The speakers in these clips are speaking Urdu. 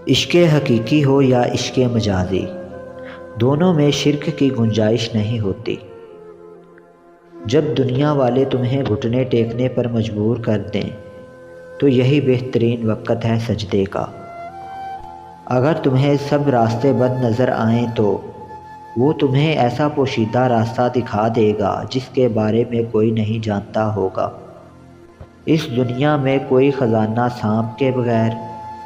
عشق حقیقی ہو یا عشق مجازی، دونوں میں شرک کی گنجائش نہیں ہوتی۔ جب دنیا والے تمہیں گھٹنے ٹیکنے پر مجبور کر دیں تو یہی بہترین وقت ہے سجدے کا۔ اگر تمہیں سب راستے بند نظر آئیں تو وہ تمہیں ایسا پوشیدہ راستہ دکھا دے گا جس کے بارے میں کوئی نہیں جانتا ہوگا۔ اس دنیا میں کوئی خزانہ سانپ کے بغیر،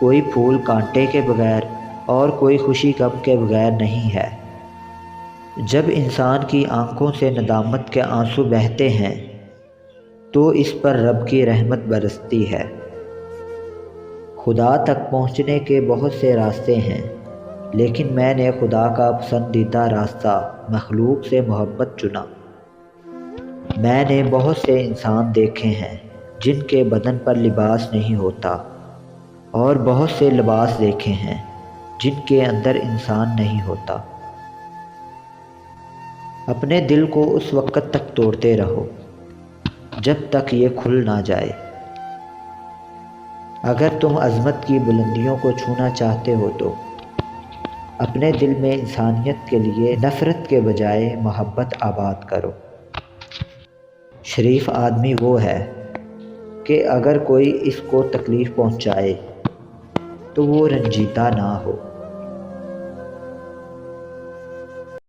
کوئی پھول کانٹے کے بغیر اور کوئی خوشی غم کے بغیر نہیں ہے۔ جب انسان کی آنکھوں سے ندامت کے آنسو بہتے ہیں تو اس پر رب کی رحمت برستی ہے۔ خدا تک پہنچنے کے بہت سے راستے ہیں، لیکن میں نے خدا کا پسندیدہ راستہ مخلوق سے محبت چنا۔ میں نے بہت سے انسان دیکھے ہیں جن کے بدن پر لباس نہیں ہوتا، اور بہت سے لباس دیکھے ہیں جن کے اندر انسان نہیں ہوتا۔ اپنے دل کو اس وقت تک توڑتے رہو جب تک یہ کھل نہ جائے۔ اگر تم عظمت کی بلندیوں کو چھونا چاہتے ہو تو اپنے دل میں انسانیت کے لیے نفرت کے بجائے محبت آباد کرو۔ شریف آدمی وہ ہے کہ اگر کوئی اس کو تکلیف پہنچائے تو وہ رنجیدہ نہ ہو۔